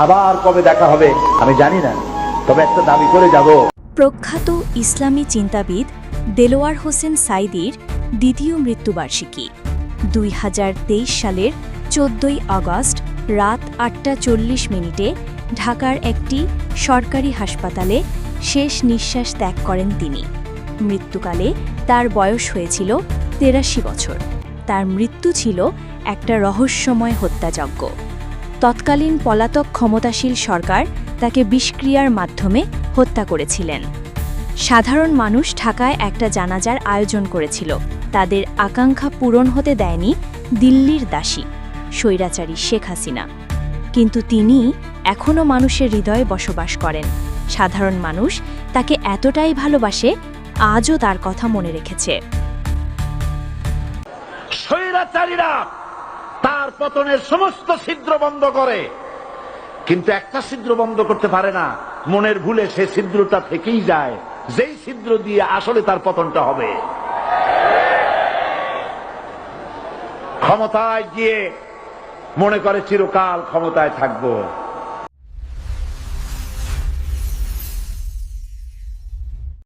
আবার কবে দেখা হবে আমি জানি না, তবে একটা দাবি করে যাব। প্রখ্যাত ইসলামী চিন্তাবিদ দেলোয়ার হোসেন সাঈদীর দ্বিতীয় মৃত্যুবার্ষিকী 2023 সালের 14ই আগস্ট রাত 8:40 ঢাকার একটি সরকারি হাসপাতালে শেষ নিঃশ্বাস ত্যাগ করেন তিনি। মৃত্যুকালে তার বয়স হয়েছিল 83 বছর। তার মৃত্যু ছিল একটা রহস্যময় হত্যাযজ্ঞ। তৎকালীন পলাতক ক্ষমতাশীল সরকার তাকে বিষক্রিয়ার মাধ্যমে হত্যা করেছিলেন। সাধারণ মানুষ ঢাকায় একটা জানাজার আয়োজন করেছিল। তাদের আকাঙ্ক্ষা পূরণ হতে দেয়নি দিল্লির দাসী স্বৈরাচারী শেখ হাসিনা। কিন্তু তিনি এখনও মানুষের হৃদয়ে বসবাস করেন। সাধারণ মানুষ তাকে এতটাই ভালোবাসে, আজও তার কথা মনে রেখেছে। স্বৈরাচারীরা তার পতনের সমস্ত ছিদ্র বন্ধ করে, কিন্তু একটা ছিদ্র বন্ধ করতে পারে না। মনের ভুলে সে ছিদ্রটা থেকেই যায়, যেই ছিদ্র দিয়ে আসলে তার পতনটা হবে। ক্ষমতায় গিয়ে মনে করে চিরকাল ক্ষমতায় থাকবো।